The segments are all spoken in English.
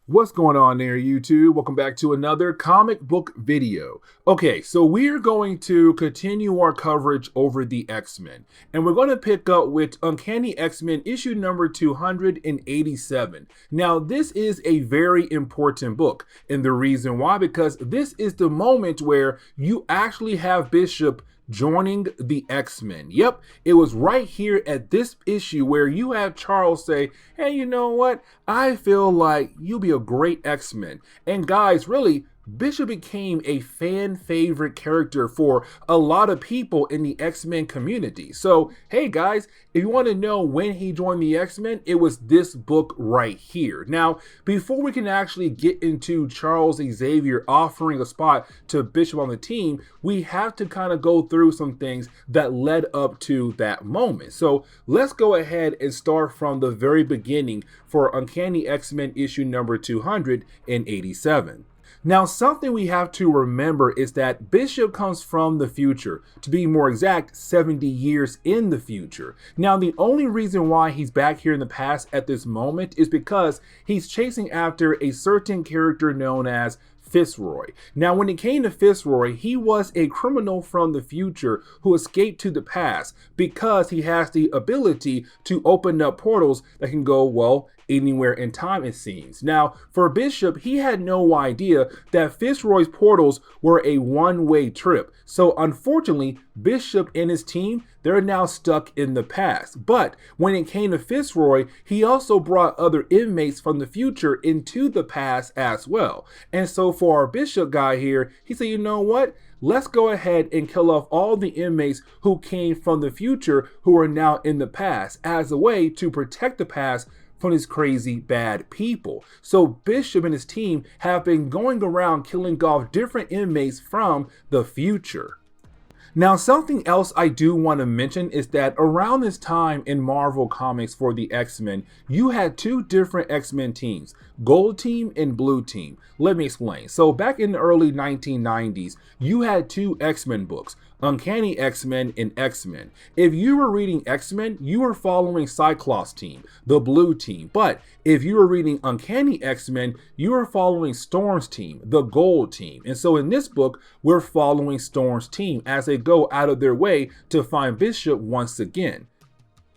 What's going on there, YouTube? Welcome back to another comic book video. Okay, so we're going to continue our coverage over the X-Men, and we're going to pick up with Uncanny X-Men issue number 287. Now, this is a very important book, and the reason why, because this is the moment where you actually have Bishop joining the X-Men. Yep, it was right here at this issue where you have Charles say, hey, you know what? I feel like you'll be a great X-Men. And guys, really, Bishop became a fan favorite character for a lot of people in the X-Men community. So, hey guys, if you want to know when he joined the X-Men, it was this book right here. Now, before we can actually get into Charles Xavier offering a spot to Bishop on the team, we have to kind of go through some things that led up to that moment. So, let's go ahead and start from the very beginning for Uncanny X-Men issue number 287. Now, something we have to remember is that Bishop comes from the future, to be more exact, 70 years in the future. Now, the only reason why he's back here in the past at this moment is because he's chasing after a certain character known as Fitzroy. Now, when it came to Fitzroy, he was a criminal from the future who escaped to the past because he has the ability to open up portals that can go, well, anywhere in time, it seems. Now, for Bishop, he had no idea that Fitzroy's portals were a one-way trip. So unfortunately, Bishop and his team, they're now stuck in the past. But when it came to Fitzroy, he also brought other inmates from the future into the past as well. And so for our Bishop guy here, he said, you know what? Let's go ahead and kill off all the inmates who came from the future who are now in the past as a way to protect the past from these crazy bad people. So Bishop and his team have been going around killing off different inmates from the future. Now, something else I do want to mention is that around this time in Marvel Comics for the X-Men, you had two different X-Men teams, Gold Team and Blue Team. Let me explain. So back in the early 1990s, you had two X-Men books, Uncanny X-Men and X-Men. If you were reading X-Men, you were following Cyclops' team, the Blue Team. But if you were reading Uncanny X-Men, you were following Storm's team, the Gold Team. And so in this book, we're following Storm's team as they go out of their way to find Bishop once again.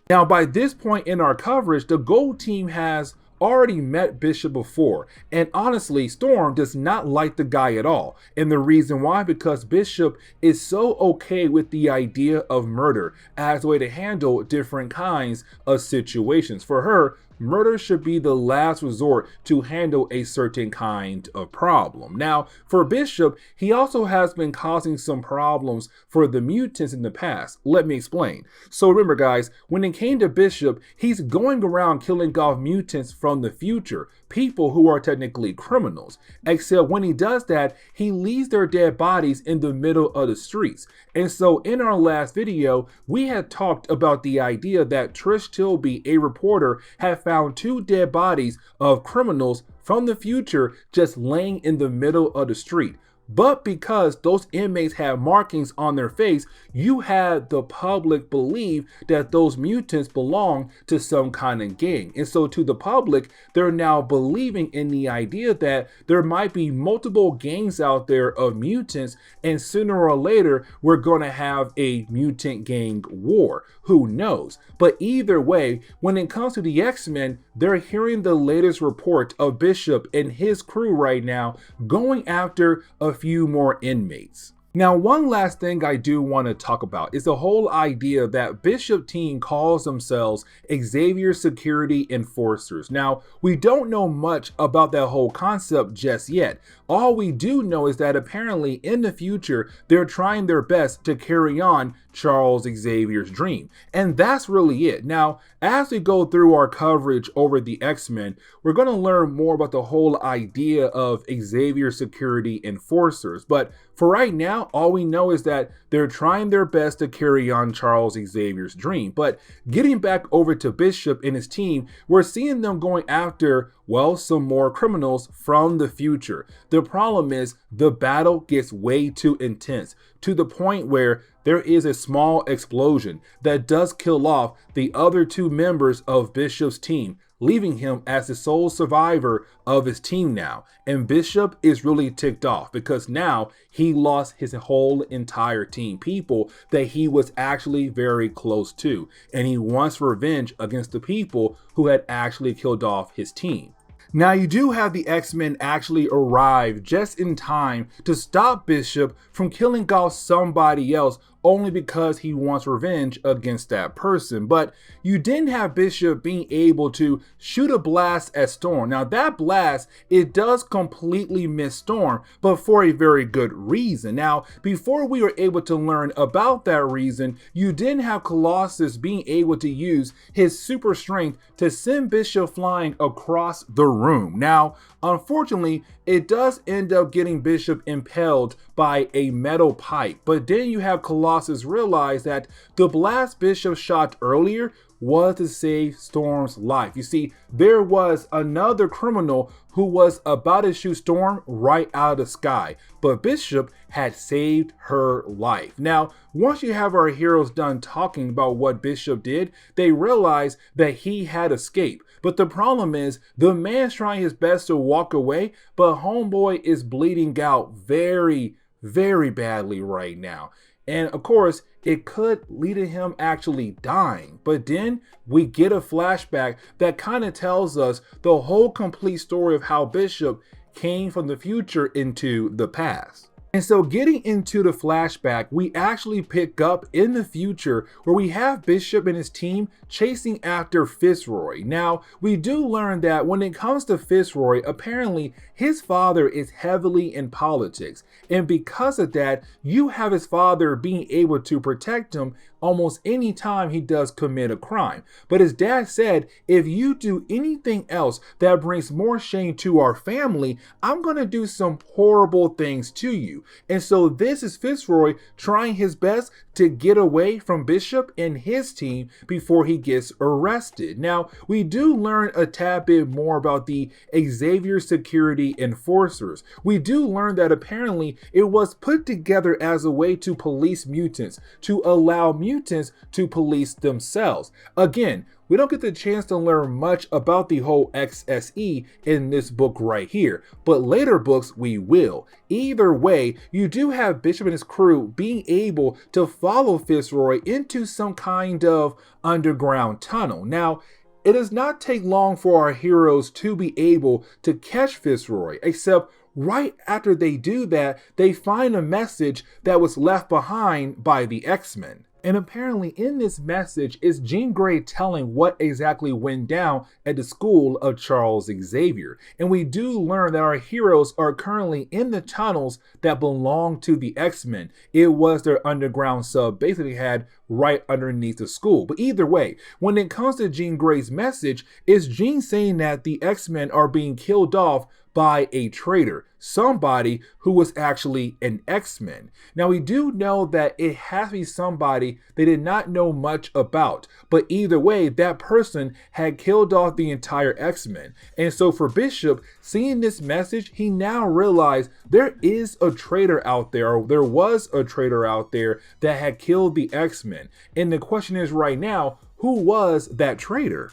Now, by this point in our coverage, the Gold Team has already met Bishop before, and honestly, Storm does not like the guy at all. And the reason why, because Bishop is so okay with the idea of murder as a way to handle different kinds of situations. For her, murder should be the last resort to handle a certain kind of problem. Now, for Bishop, he also has been causing some problems for the mutants in the past. Let me explain. So remember, guys, when it came to Bishop, he's going around killing off mutants from the future, people who are technically criminals. Except when he does that, he leaves their dead bodies in the middle of the streets. And so in our last video, we had talked about the idea that Trish Tilby, a reporter, had found two dead bodies of criminals from the future just laying in the middle of the street. But because those inmates had markings on their face, you had the public believe that those mutants belong to some kind of gang. And so to the public, they're now believing in the idea that there might be multiple gangs out there of mutants, and sooner or later, we're going to have a mutant gang war. Who knows? But either way, when it comes to the X-Men, they're hearing the latest report of Bishop and his crew right now going after a few more inmates. Now, one last thing I do want to talk about is the whole idea that Bishop team calls themselves Xavier Security Enforcers. Now, we don't know much about that whole concept just yet. All we do know is that apparently in the future, they're trying their best to carry on Charles Xavier's dream. And that's really it. Now, as we go through our coverage over the X-Men, we're going to learn more about the whole idea of Xavier Security Enforcers. But for right now, all we know is that they're trying their best to carry on Charles Xavier's dream. But getting back over to Bishop and his team, we're seeing them going after, well, some more criminals from the future. The problem is the battle gets way too intense to the point where there is a small explosion that does kill off the other two members of Bishop's team, leaving him as the sole survivor of his team now. And Bishop is really ticked off because now he lost his whole entire team, people that he was actually very close to. And he wants revenge against the people who had actually killed off his team. Now you do have the X-Men actually arrive just in time to stop Bishop from killing off somebody else only because he wants revenge against that person. But you didn't have Bishop being able to shoot a blast at Storm. Now that blast, it does completely miss Storm, but for a very good reason. Now, before we were able to learn about that reason, you didn't have Colossus being able to use his super strength to send Bishop flying across the room. Now, unfortunately, it does end up getting Bishop impaled by a metal pipe, but then you have Colossus realize that the blast Bishop shot earlier was to save Storm's life. You see, there was another criminal who was about to shoot Storm right out of the sky, but Bishop had saved her life. Now, once you have our heroes done talking about what Bishop did, they realize that he had escaped. But the problem is, the man's trying his best to walk away, but homeboy is bleeding out very, very badly right now. And of course, it could lead to him actually dying. But then we get a flashback that kind of tells us the whole complete story of how Bishop came from the future into the past. And so getting into the flashback, we actually pick up in the future where we have Bishop and his team chasing after Fitzroy. Now, we do learn that when it comes to Fitzroy, apparently his father is heavily in politics. And because of that, you have his father being able to protect him almost any time he does commit a crime. But his dad said, if you do anything else that brings more shame to our family, I'm going to do some horrible things to you. And so this is Fitzroy trying his best to get away from Bishop and his team before he gets arrested. Now, we do learn a tad bit more about the Xavier Security Enforcers. We do learn that apparently it was put together as a way to police mutants, to allow mutants to police themselves. Again, we don't get the chance to learn much about the whole XSE in this book right here, but later books we will. Either way, you do have Bishop and his crew being able to follow Fitzroy into some kind of underground tunnel. Now, it does not take long for our heroes to be able to catch Fitzroy, except right after they do that, they find a message that was left behind by the X-Men. And apparently in this message is Jean Grey telling what exactly went down at the school of Charles Xavier. And we do learn that our heroes are currently in the tunnels that belong to the X-Men. It was their underground sub basically had right underneath the school. But either way, when it comes to Jean Grey's message, is Jean saying that the X-Men are being killed off by a traitor, somebody who was actually an X-Men. Now we do know that it has to be somebody they did not know much about, but either way, that person had killed off the entire X-Men. And so for Bishop, seeing this message, he now realized there is a traitor out there, or there was a traitor out there that had killed the X-Men. And the question is right now, who was that traitor?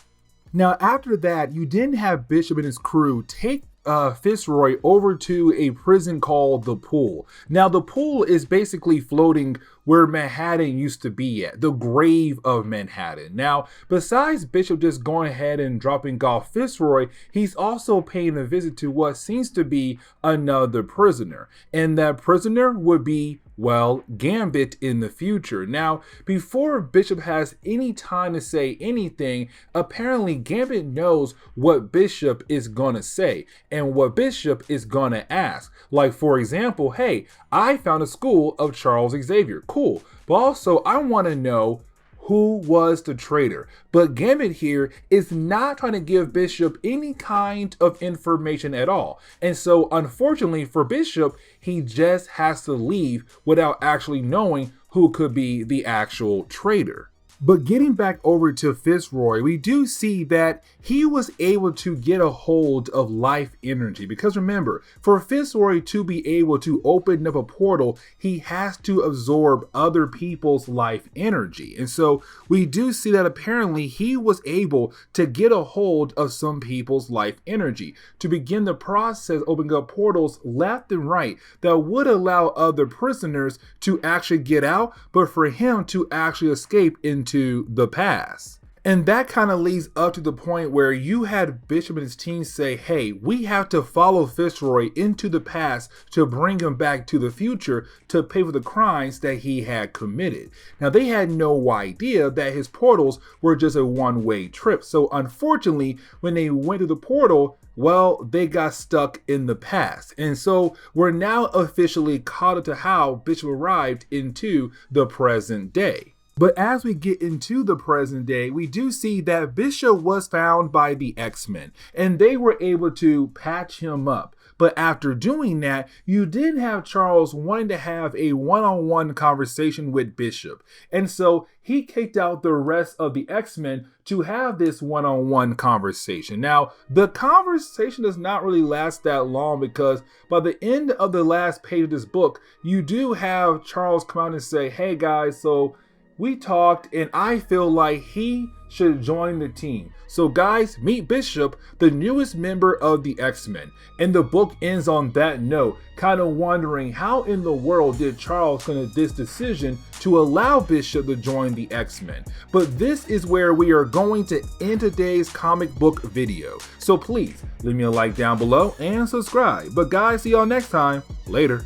Now after that, you didn't have Bishop and his crew take Fitzroy over to a prison called the Pool. Now the Pool is basically floating where Manhattan used to be at, the grave of Manhattan. Now, besides Bishop just going ahead and dropping off Fitzroy, he's also paying a visit to what seems to be another prisoner. And that prisoner would be, well, Gambit in the future. Now, before Bishop has any time to say anything, apparently Gambit knows what Bishop is gonna say and what Bishop is gonna ask. Like, for example, hey, I found a school of Charles Xavier. Cool. But also, I want to know who was the traitor. But Gambit here is not trying to give Bishop any kind of information at all. And so, unfortunately for Bishop, he just has to leave without actually knowing who could be the actual traitor. But getting back over to Fitzroy, we do see that he was able to get a hold of life energy. Because remember, for Fitzroy to be able to open up a portal, he has to absorb other people's life energy. And so we do see that apparently he was able to get a hold of some people's life energy to begin the process opening up portals left and right that would allow other prisoners to actually get out, but for him to actually escape into the past. And that kind of leads up to the point where you had Bishop and his team say, hey, we have to follow Fitzroy into the past to bring him back to the future to pay for the crimes that he had committed. Now, they had no idea that his portals were just a one-way trip. So unfortunately, when they went to the portal, well, they got stuck in the past. And so we're now officially caught up to how Bishop arrived into the present day. But as we get into the present day, we do see that Bishop was found by the X-Men and they were able to patch him up. But after doing that, you did have Charles wanting to have a one-on-one conversation with Bishop. And so he kicked out the rest of the X-Men to have this one-on-one conversation. Now, the conversation does not really last that long because by the end of the last page of this book, you do have Charles come out and say, hey guys, so we talked and I feel like he should join the team. So guys, meet Bishop, the newest member of the X-Men. And the book ends on that note, kind of wondering how in the world did Charles come to this decision to allow Bishop to join the X-Men. But this is where we are going to end today's comic book video. So please leave me a like down below and subscribe. But guys, see y'all next time. Later.